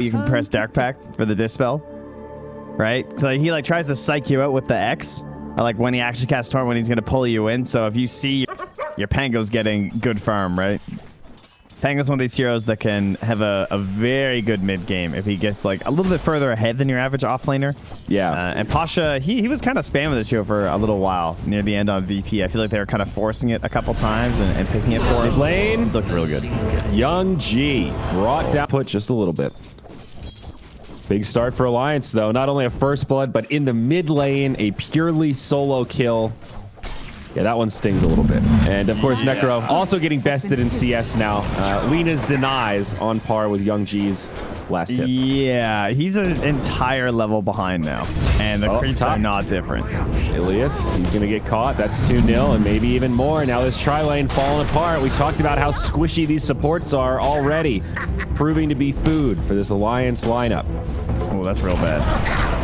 You can press Dark Pact for the Dispel, right? So he like tries to psych you out with the X, or like when he actually casts Torment, when he's gonna pull you in. So if you see your Pango's getting good farm, right? Pango's one of these heroes that can have a very good mid game if he gets like a little bit further ahead than your average offlaner. Yeah. And Pasha, he was kind of spamming this hero for a little while near the end on VP. I feel like they were kind of forcing it a couple times and picking it for him. Mid lane. He's looked real good. Young G brought down put just a little bit. Big start for Alliance, though. Not only a first blood, but in the mid lane, a purely solo kill. Yeah, that one stings a little bit. And, of course, Necro also getting bested in CS now. Lena's denies on par with Young G's last hits. Yeah, he's an entire level behind now. And the creeps are not different. Ilias, he's going to get caught. That's 2-0 and maybe even more. Now this tri-lane falling apart. We talked about how squishy these supports are already, proving to be food for this Alliance lineup. Oh, that's real bad.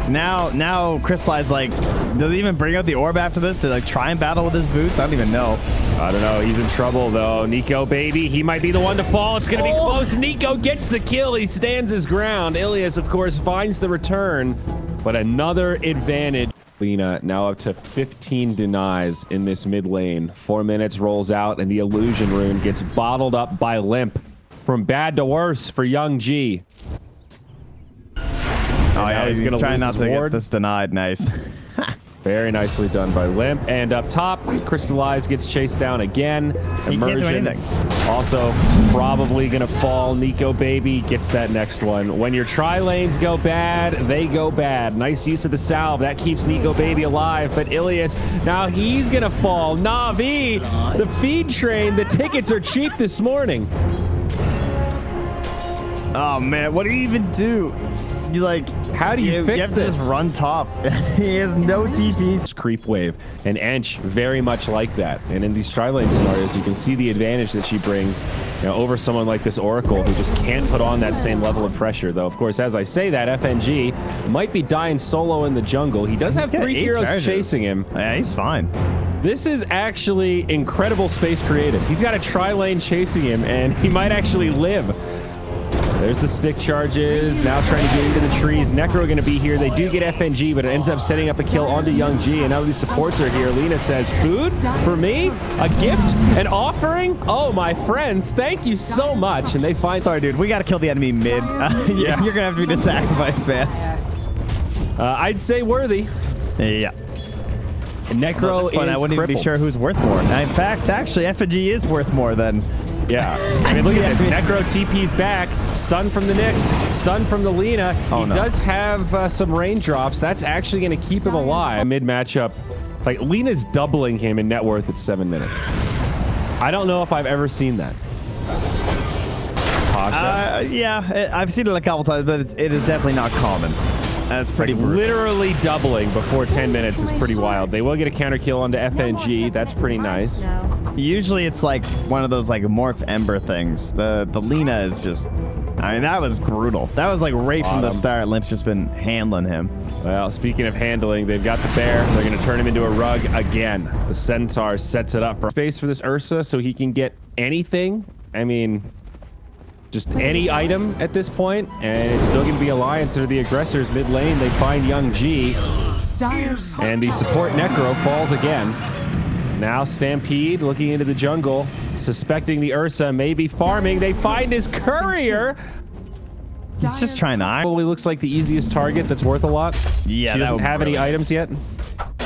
Now Crystallize, like, does he even bring out the orb after this to like try and battle with his boots? I don't even know. I don't know. He's in trouble, though. Nico, baby, he might be the one to fall. It's going to be close. Nico gets the kill. He stands his ground. Ilias, of course, finds the return, but another advantage. Lena now up to 15 denies in this mid lane. 4 minutes rolls out, and the illusion rune gets bottled up by Limp. From bad to worse for Young G. Oh, yeah, he's gonna try not to get this denied. Nice. Very nicely done by Limp. And up top, Crystallize gets chased down again. He can't do anything. Also probably gonna fall. Nico, baby, gets that next one. When your tri-lanes go bad, they go bad. Nice use of the salve. That keeps Nico, baby, alive. But Ilias, now he's gonna fall. Navi, the feed train. The tickets are cheap this morning. Oh, man. What do you even do? You like, how do you fix you have this? To just run top. He has no TPs. Creep wave and Ench very much like that. And in these tri-lane scenarios, you can see the advantage that she brings, you know, over someone like this Oracle who just can't put on that same level of pressure. Though, of course, as I say that, FNG might be dying solo in the jungle. He does have 3 heroes chasing him. Yeah, he's fine. This is actually incredible space creative. He's got a tri-lane chasing him, and he might actually live. There's the stick charges. Now trying to get into the trees. Necro going to be here. They do get FNG, but it ends up setting up a kill onto Young G. And now these supports are here. Lena says, food for me? A gift? An offering? Oh, my friends, thank you so much. And they find... Sorry, dude. We got to kill the enemy mid. Yeah. You're going to have to be the sacrifice, man. I'd say worthy. Yeah. And Necro is I wouldn't even be sure who's worth more. Now, in fact, actually, FNG is worth more than... Yeah. I mean, look at this. Necro TP's back. Stun from the Nyx. Stun from the Lena. He does have some raindrops. That's actually going to keep him alive. Mid matchup. Like, Lena's doubling him in net worth at 7 minutes. I don't know if I've ever seen that. Yeah, I've seen it a couple times, but it is definitely not common. That's pretty brutal. Literally doubling before 10 minutes is pretty wild. They will get a counter kill onto FNG. That's pretty nice. Usually it's like one of those like morph ember things. The Lena is just, I mean, that was brutal. That was like right from the start. Limp's just been handling him. Well, speaking of handling, they've got the bear. They're going to turn him into a rug again. The Centaur sets it up for space for this Ursa so he can get anything. I mean, just any item at this point, and it's still going to be Alliance or the aggressors mid lane. They find Young G, and the support Necro falls again. Now Stampede looking into the jungle, suspecting the Ursa may be farming. They find his courier. He's just trying to... Probably looks like the easiest target that's worth a lot. Yeah, she doesn't have any items yet.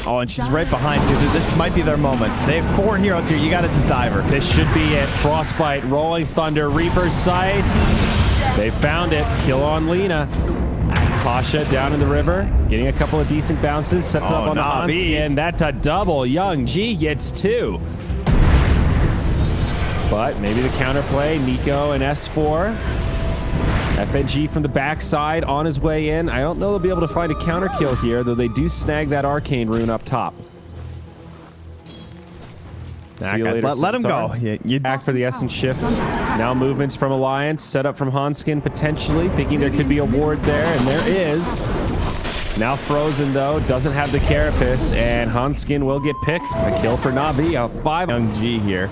Oh, and she's right behind you. This might be their moment. They have 4 heroes here. You got to just dive her. This should be it. Frostbite, Rolling Thunder, Reaper's Sight. They found it. Kill on Lena. Pasha down in the river, getting a couple of decent bounces. Sets it up on Navi, and that's a double. Young G gets 2. But maybe the counterplay. Nico and S4. FNG from the backside on his way in. I don't know they'll be able to find a counter kill here, though they do snag that arcane rune up top. See you later, let him go. You back for the Essence shift. Now movements from Alliance, set up from Hanskin potentially, thinking there could be a ward there, and there is. Now Frozen, though, doesn't have the Carapace, and Hanskin will get picked. A kill for Navi, a 5. Young G here.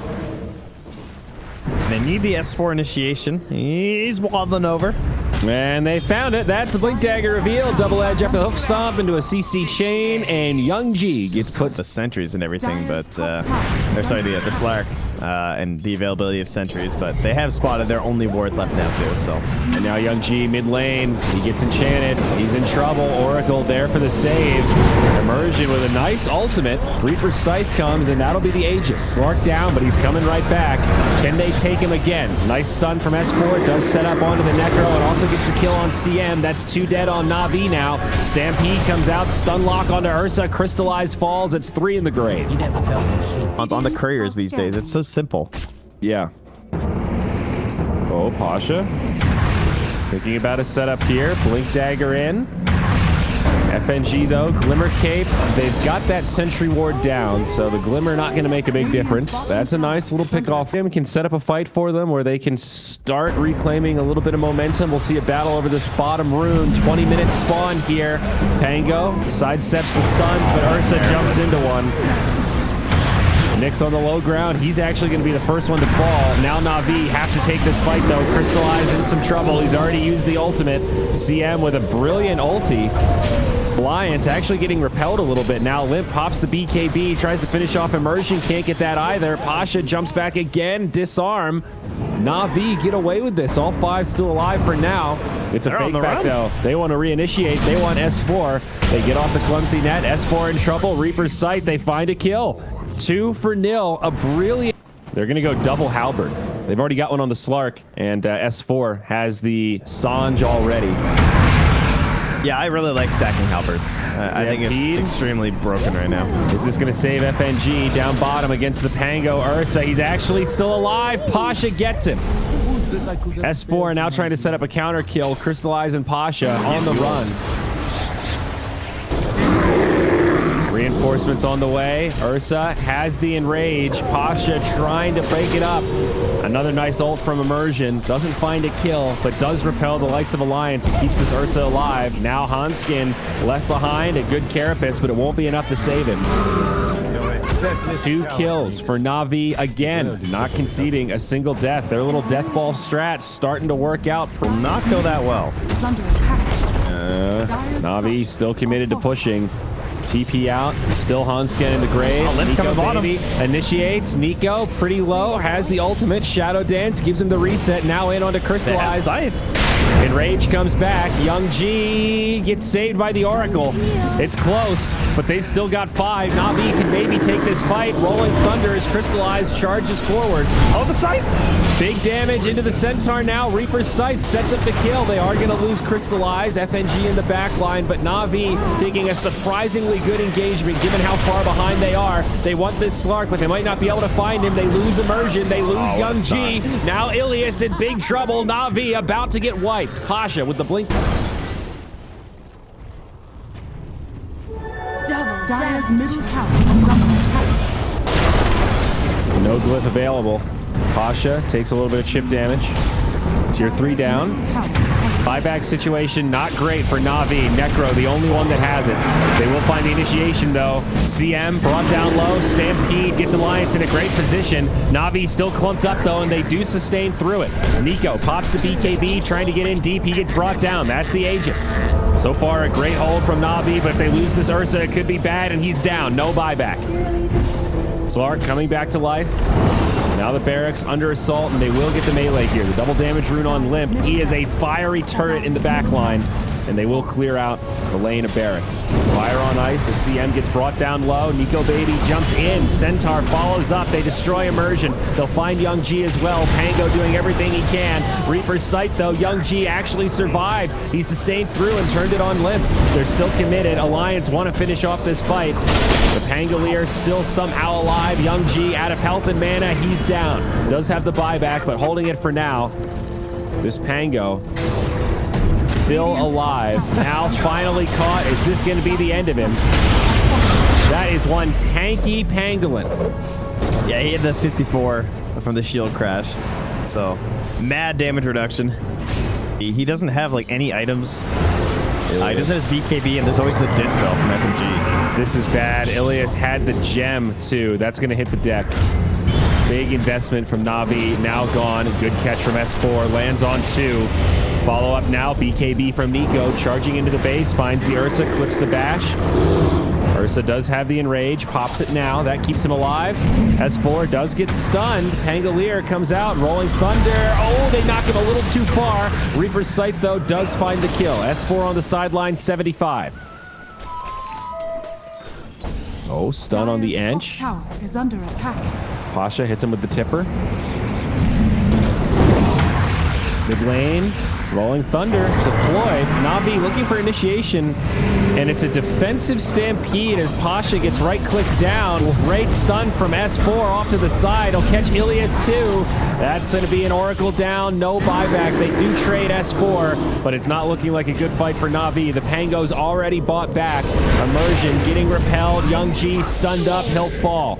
They need the S4 initiation. He's waddling over. And they found it. That's the Blink Dagger reveal. Double edge after the hook stomp into a CC chain, and Young G gets put the sentries and everything, but they're sorry, the Slark and the availability of sentries, but they have spotted their only ward left now too. So, and now Young G mid lane, he gets enchanted. He's in trouble. Oracle there for the save. Immersion with a nice ultimate. Reaper's Scythe comes, and that'll be the Aegis. Slark down, but he's coming right back. Can they take him again? Nice stun from S4. Does set up onto the Necro and also gets the kill on CM. That's 2 dead on Navi now. Stampede comes out. Stun lock onto Ursa. Crystallize falls. It's 3 in the grave. On the couriers these days, it's so simple. Yeah. Oh, Pasha. Thinking about a setup here. Blink Dagger in. FNG though, Glimmer Cape, they've got that Sentry Ward down, so the Glimmer not going to make a big difference. That's a nice little pick off. Him can set up a fight for them where they can start reclaiming a little bit of momentum. We'll see a battle over this bottom rune. 20-minute spawn here. Pango sidesteps the stuns, but Ursa jumps into one. Nyx on the low ground. He's actually going to be the first one to fall. Now Navi have to take this fight though. Crystallize in some trouble. He's already used the ultimate. CM with a brilliant ulti. Alliance actually getting repelled a little bit. Now Limp pops the BKB, tries to finish off Immersion, can't get that either. Pasha jumps back again, disarm. Navi get away with this. All 5 still alive for now. It's a fake back though. They want to reinitiate. They want S4. They get off the clumsy net. S4 in trouble. Reaper's Sight. They find a kill. 2-0. A brilliant. They're going to go double halberd. They've already got one on the Slark, and S4 has the Sange already. Yeah, I really like stacking halberds. I think it's extremely broken right now. Is this going to save FNG down bottom against the Pango Ursa? He's actually still alive. Pasha gets him. S4 now trying to set up a counter kill. Crystallize and Pasha on the run. Reinforcements on the way. Ursa has the enrage. Pasha trying to break it up. Another nice ult from Immersion. Doesn't find a kill, but does repel the likes of Alliance and keeps this Ursa alive. Now Hanskin left behind. A good carapace, but it won't be enough to save him. 2 kills for Navi again. Not conceding a single death. Their little death ball strat starting to work out. Will not go that well. Navi still committed to pushing. TP out, still Hanskin in the grave. Nico baby initiates. Nico pretty low, has the ultimate. Shadow Dance gives him the reset. Now in onto Crystallize. Enrage comes back. Young G gets saved by the Oracle. It's close, but they've still got 5. Navi can maybe take this fight. Rolling Thunder as Crystallize charges forward. Oh, the Scythe! Big damage into the Centaur now. Reaper's Sight sets up the kill. They are going to lose Crystallize. FNG in the back line, but Navi taking a surprisingly good engagement given how far behind they are. They want this Slark, but they might not be able to find him. They lose Immersion. They lose Young G. Now Ilias in big trouble. Navi about to get wiped. Pasha with the blink. Dire's middle tower is under attack. No glyph available. Pasha takes a little bit of chip damage. Tier 3 down. Buyback situation not great for Navi. Necro, the only one that has it. They will find the initiation though. CM brought down low. Stampede gets Alliance in a great position. Navi still clumped up though, and they do sustain through it. Nico pops the BKB, trying to get in deep. He gets brought down. That's the Aegis. So far, a great hold from Navi, but if they lose this Ursa, it could be bad, and he's down. No buyback. Slark coming back to life. Now the barracks under assault, and they will get the melee here. The double damage rune on Limp. He is a fiery turret in the back line, and they will clear out the lane of barracks. Fire on ice as CM gets brought down low. Nico Baby jumps in. Centaur follows up. They destroy Immersion. They'll find Young G as well. Pango doing everything he can. Reaper's Sight, though. Young G actually survived. He sustained through and turned it on Limp. They're still committed. Alliance want to finish off this fight. The Pangolier still somehow alive. Young G out of health and mana. He's down. Does have the buyback, but holding it for now. This Pango still alive. Now finally caught. Is this going to be the end of him? That is one tanky Pangolin. Yeah, he had the 54 from the shield crash. So, mad damage reduction. He doesn't have like any items. He doesn't have ZKB, and there's always the dispel from FMG. This is bad. Ilias had the gem too. That's going to hit the deck. Big investment from Navi. Now gone. Good catch from S4. Lands on 2. Follow up now. BKB from Nico charging into the base. Finds the Ursa. Clips the bash. Ursa does have the enrage. Pops it now. That keeps him alive. S4 does get stunned. Pangolier comes out. Rolling Thunder. Oh, they knock him a little too far. Reaper's Sight, though, does find the kill. S4 on the sideline, 75. Oh, stun on the Dire's Ench. top tower is under attack. Pasha hits him with the tipper. Mid lane, Rolling Thunder deployed. Navi looking for initiation, and it's a defensive stampede as Pasha gets right-clicked down. Great stun from S4 off to the side. He'll catch Ilias too. That's going to be an Oracle down. No buyback. They do trade S4, but it's not looking like a good fight for Navi. The Pango's already bought back. Immersion getting repelled. Young G stunned up. He'll fall.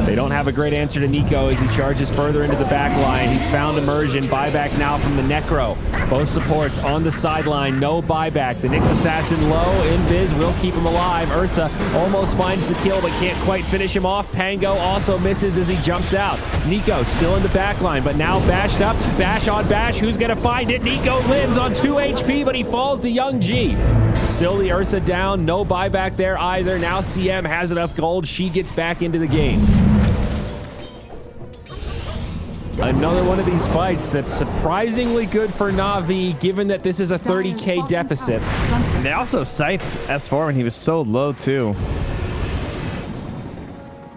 They don't have a great answer to Nico as he charges further into the back line. He's found Immersion. Buyback now from the Necro. Both supports on the sideline. No buyback. The Nyx Assassin low. Invis will keep him alive. Ursa almost finds the kill, but can't quite finish him off. Pango also misses as he jumps out. Nico still in the back line, but now bashed up. Bash on Bash. Who's going to find it? Nico lives on 2 HP, but he falls to Young G. Still the Ursa down. No buyback there either. Now CM has enough gold. She gets back into the game. Another one of these fights that's surprisingly good for Navi, given that this is a 30k deficit. And they also scythed S4 when he was so low, too.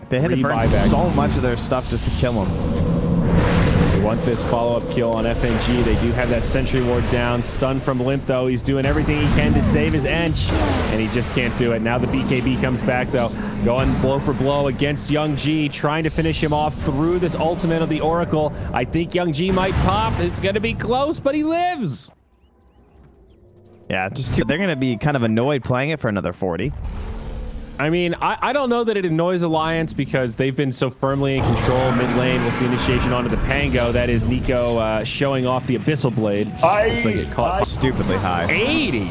They had to burn so much of their stuff just to kill him. They want this follow-up kill on FNG. They do have that Sentry Ward down. Stun from Limp, though. He's doing everything he can to save his Ench, and he just can't do it. Now the BKB comes back, though. Going blow for blow against Young G, trying to finish him off through this ultimate of the Oracle. I think Young G might pop. It's going to be close, but he lives. Yeah, they're going to be kind of annoyed playing it for another 40. I mean, I don't know that it annoys Alliance because they've been so firmly in control. Mid lane, we'll see initiation onto the Pango. That is Nico showing off the Abyssal Blade. Looks like it caught stupidly high. 80.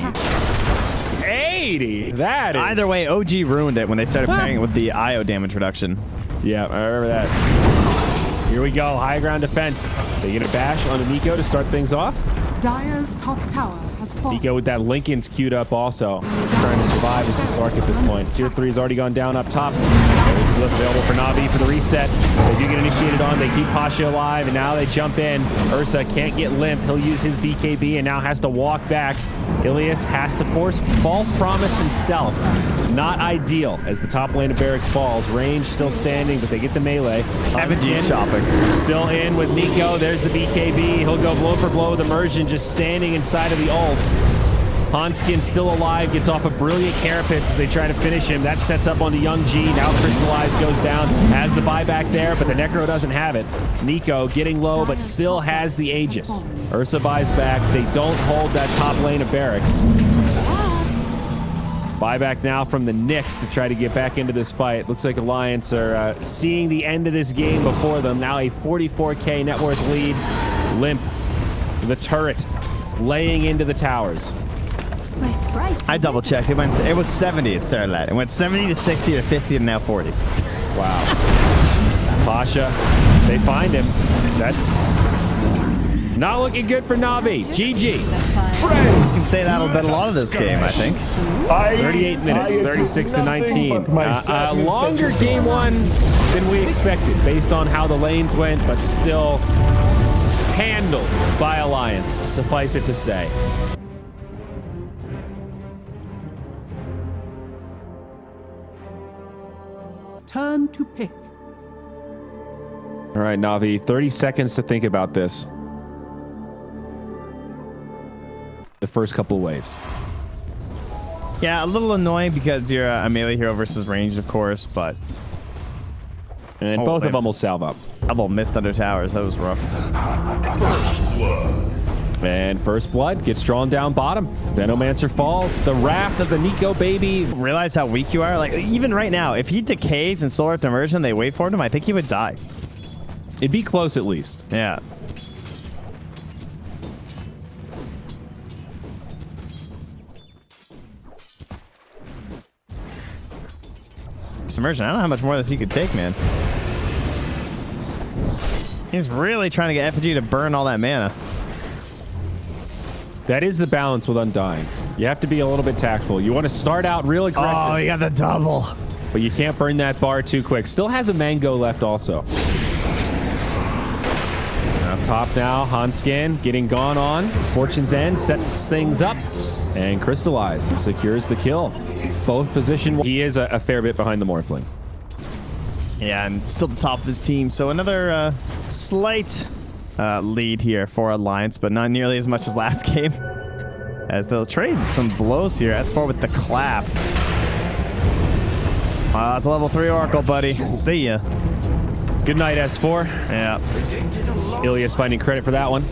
80. That is... Either way, OG ruined it when they started pairing it with the IO damage reduction. Yeah, I remember that. Here we go. High ground defense. They get a bash onto Nico to start things off. Dire's top tower has fallen. Nico with that Lincoln's queued up also. Trying to survive as the Sark at this point. Tier 3 has already gone down up top. There's a blip available for Navi for the reset. They do get initiated on. They keep Pasha alive, and now they jump in. Ursa can't get Limp. He'll use his BKB and now has to walk back. Ilias has to force False Promise himself. Not ideal as the top lane of Barracks falls. Range still standing, but they get the melee. FNG shopping. Still in with Nico. There's the BKB. He'll go blow for blow with Immersion, just standing inside of the ults. Hanskin still alive, gets off a brilliant Carapace as they try to finish him. That sets up onto Young G. Now Crystallize goes down, has the buyback there, but the Necro doesn't have it. Nico getting low, but still has the Aegis. Ursa buys back. They don't hold that top lane of Barracks. Buyback now from the Nyx to try to get back into this fight. Looks like Alliance are seeing the end of this game before them. Now a 44k net worth lead. Limp, the turret, laying into the towers. My sprites. I double checked. It was 70 it started at. It went 70 to 60 to 50 and now 40. Wow. Pasha, they find him. That's not looking good for Navi. GG. You can say that'll bet a lot of this game, I think. 38 minutes, 36 to 19. Longer game one than we expected based on how the lanes went, but still handled by Alliance, suffice it to say. Turn to pick. All right, Navi, 30 seconds to think about this. The first couple of waves. Yeah, a little annoying because you're a melee hero versus ranged, of course, but... And both of them will salve up. Double missed under towers. That was rough. And First Blood gets drawn down bottom. Venomancer falls. The Wrath of the Nico baby. Realize how weak you are? Like, even right now, if he decays and Solar Earth Immersion, they wait for him, I think he would die. It'd be close at least. Yeah. Submersion, I don't know how much more of this he could take, man. He's really trying to get FG to burn all that mana. That is the balance with Undying. You have to be a little bit tactful. You want to start out real aggressive. Oh, you got the double. But you can't burn that bar too quick. Still has a mango left also. Up top now, Hanskin getting gone on. Fortune's End sets things up. And Crystallize secures the kill. Both position. He is a fair bit behind the Morphling. Yeah, and still the top of his team. So another slight lead here for Alliance, but not nearly as much as last game. As they'll trade some blows here. S4 with the clap. It's a level 3 Oracle, buddy. See ya. Good night, S4. Yeah. Ilias finding credit for that one.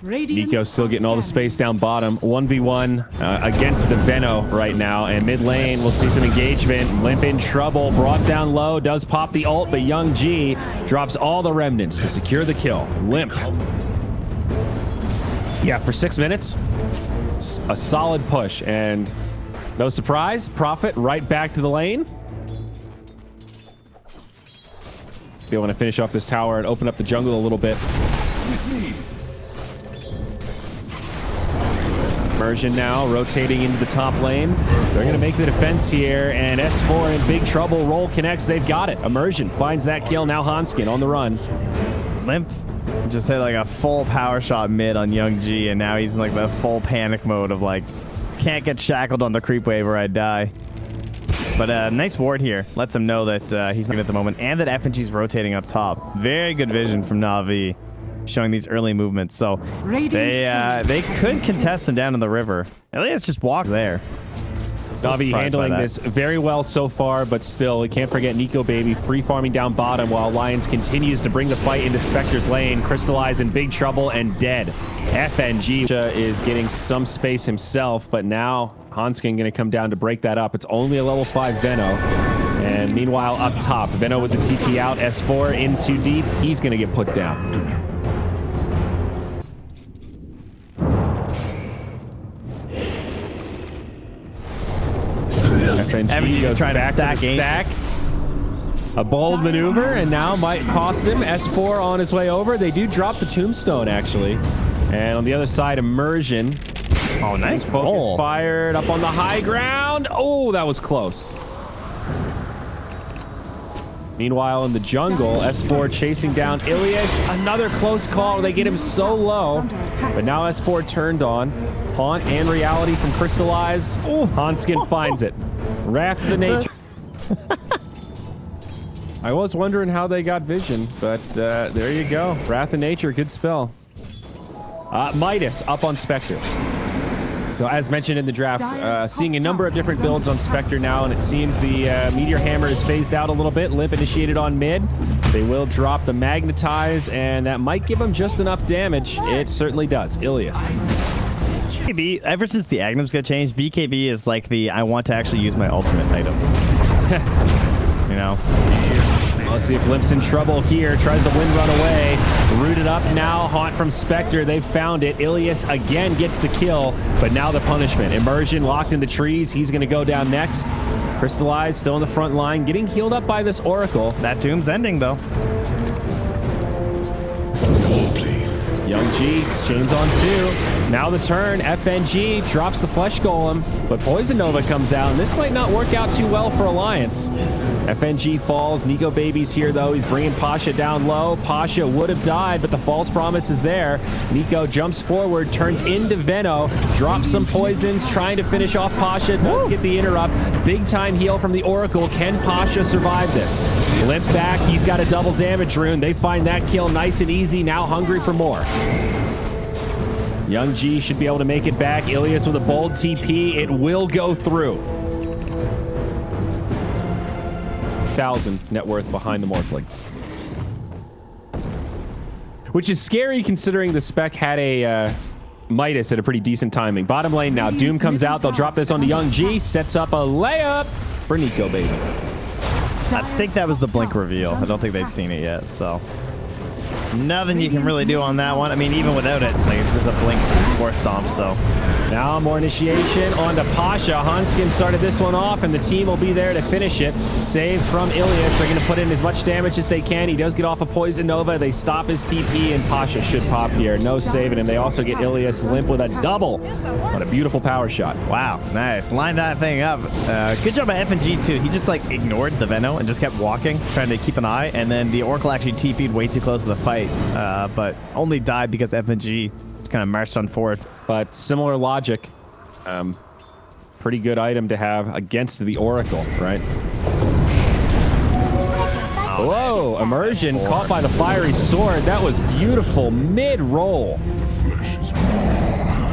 Nico still getting all the space down bottom. 1v1 against the Veno right now. And mid lane, we'll see some engagement. Limp in trouble. Brought down low. Does pop the ult, but Young G drops all the remnants to secure the kill. Limp. Yeah, for 6 minutes. A solid push. And no surprise, Prophet right back to the lane. They want to finish off this tower and open up the jungle a little bit. Immersion now rotating into the top lane. They're going to make the defense here, and S4 in big trouble. Roll connects. They've got it. Immersion finds that kill. Now Hanskin on the run. Limp just hit like a full power shot mid on Young G, and now he's in like the full panic mode of like, can't get shackled on the creep wave or I die. But nice ward here. Lets him know that he's not at the moment, and that FNG's rotating up top. Very good vision from Navi, showing these early movements. So they could contest him down in the river. Ilias just walked there. Navi handling this very well so far, but still, we can't forget Nico Baby free farming down bottom while Alliance continues to bring the fight into Spectre's lane. Crystallize in big trouble and dead. FNG is getting some space himself, but now Hanskin going to come down to break that up. It's only a level 5 Veno. And meanwhile, up top, Veno with the TP out. S4 in too deep. He's going to get put down. FNG goes trying back to stack to the stacks. A bold maneuver, and now might cost him. S4 on his way over. They do drop the tombstone, actually. And on the other side, Immersion. Oh, nice Focus fired up on the high ground. Oh, that was close. Meanwhile, in the jungle, S4 chasing down Ilias. Another close call. They get him so low. But now S4 turned on. Haunt and Reality from Crystallize. Oh, Hanskin finds it. Wrath of the Nature. I was wondering how they got vision, but there you go. Wrath of Nature, good spell. Midas up on Spectre. So as mentioned in the draft, seeing a number of different builds on Spectre now, and it seems the Meteor Hammer is phased out a little bit. Limp initiated on mid. They will drop the Magnetize, and that might give them just enough damage. It certainly does. Ilias. BKB, ever since the Agnums got changed, BKB is like the I want to actually use my ultimate item. You know? Let's see if Limp's in trouble here. Tries to wind run away. Rooted up now. Haunt from Spectre. They've found it. Ilias again gets the kill, but now the punishment. Immersion locked in the trees. He's going to go down next. Crystallize still in the front line. Getting healed up by this Oracle. That doom's ending, though. Young G exchange on 2. Now the turn. FNG drops the Flesh Golem, but Poison Nova comes out, and this might not work out too well for Alliance. FNG falls. Nico Baby's here, though. He's bringing Pasha down low. Pasha would have died, but the false promise is there. Nico jumps forward, turns into Veno, drops some poisons, trying to finish off Pasha. Does get the interrupt. Big time heal from the Oracle. Can Pasha survive this? Limp back. He's got a double damage rune. They find that kill nice and easy. Now hungry for more. Young G should be able to make it back. Ilias with a bold TP. It will go through. 1,000 net worth behind the Morphling. Which is scary considering the spec had a Midas at a pretty decent timing. Bottom lane now. Doom comes out. They'll drop this onto Young G. Sets up a layup for Nico Baby. I think that was the blink reveal. I don't think they'd seen it yet, so... Nothing you can really do on that one. I mean, even without it, like, it's just a blink. Force Stomp, so. Now more initiation onto Pasha. Hanskin started this one off, and the team will be there to finish it. Save from Ilias. They're going to put in as much damage as they can. He does get off a Poison Nova. They stop his TP, and Pasha should pop here. No saving him. They also get Ilias limp with a double. What a beautiful power shot. Wow, nice. Line that thing up. Good job by FNG, too. He just, like, ignored the Venno and just kept walking, trying to keep an eye, and then the Oracle actually TP'd way too close to the fight, but only died because FNG kind of marched on forward. But similar logic. Pretty good item to have against the Oracle, right? Whoa, immersion caught by the fiery sword. That was beautiful mid-roll.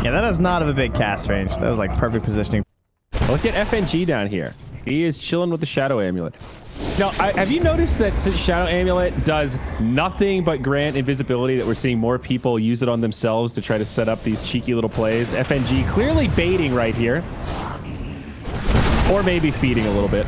Yeah, that does not have a big cast range. That was like perfect positioning. Look at FNG down here. He is chilling with the Shadow Amulet. Now, have you noticed that since Shadow Amulet does nothing but grant invisibility, that we're seeing more people use it on themselves to try to set up these cheeky little plays? FNG clearly baiting right here. Or maybe feeding a little bit.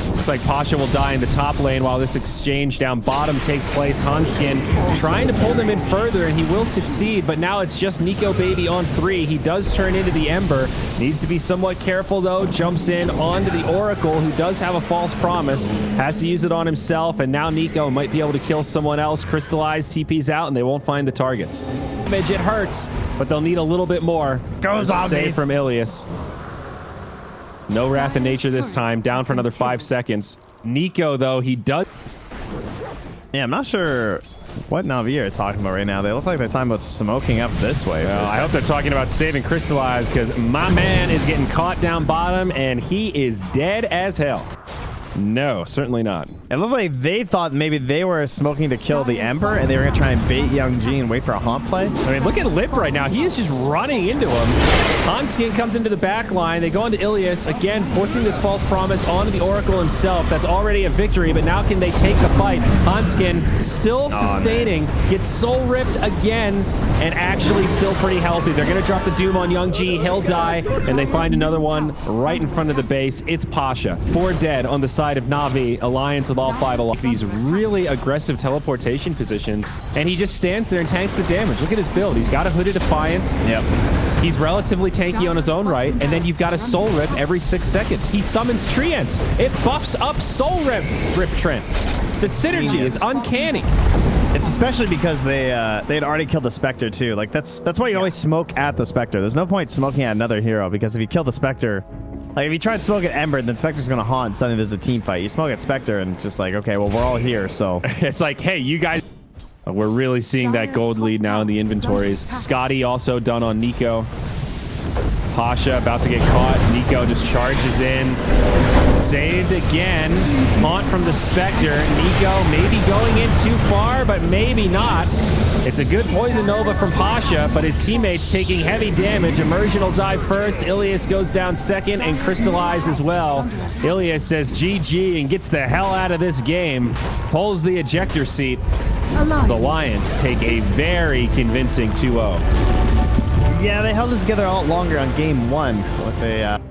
Looks like Pasha will die in the top lane while this exchange down bottom takes place. Hanskin trying to pull them in further, and he will succeed, but now it's just Nico Baby on 3. He does turn into the Ember. Needs to be somewhat careful, though. Jumps in onto the Oracle, who does have a false promise. Has to use it on himself, and now Nico might be able to kill someone else. Crystallize, TP's out, and they won't find the targets. Damage, it hurts, but they'll need a little bit more. Go zombies! Save from Ilias. No Wrath of Nature this time. Down for another 5 seconds. Nico, though, he does... Yeah, I'm not sure what Navi are talking about right now. They look like they're talking about smoking up this way. Well, I hope they're talking about saving Crystallize, because my man is getting caught down bottom, and he is dead as hell. No, certainly not. It looked like they thought maybe they were smoking to kill the Emperor, and they were going to try and bait Young G and wait for a haunt play. I mean, look at Lip right now. He is just running into him. Hanskin comes into the back line. They go into Ilias, again, forcing this false promise onto the Oracle himself. That's already a victory, but now can they take the fight? Hanskin still sustaining, gets soul ripped again, and actually still pretty healthy. They're going to drop the Doom on Young G. He'll die, and they find another one right in front of the base. It's Pasha. 4 dead on the side of Navi. Alliance with all 5 alive. These really aggressive teleportation positions, and he just stands there and tanks the damage. Look at his build. He's got a Hooded Defiance. Yep. He's relatively tanky on his own right, and then you've got a Soul Rip every 6 seconds. He summons Treants. It buffs up Soul Rip Trent. The synergy is uncanny. It's especially because they had already killed the Spectre too. Like that's why you always smoke at the Spectre. There's no point smoking at another hero, because if you kill the Spectre, like if you try to smoke at Ember, then Spectre's gonna haunt and suddenly there's a team fight. You smoke at Spectre and it's just like, okay, well, we're all here, so. It's like, hey, you guys. We're really seeing that gold lead now in the inventories. Scotty also done on Nico. Pasha about to get caught. Nico just charges in. Saved again. Haunt from the Spectre. Nico maybe going in too far, but maybe not. It's a good Poison Nova from Pasha, but his teammates taking heavy damage. Immersion will die first. Ilias goes down second, and Crystallize as well. Ilias says GG and gets the hell out of this game. Pulls the ejector seat. The Lions take a very convincing 2-0. Yeah, they held it together a lot longer on game 1 with a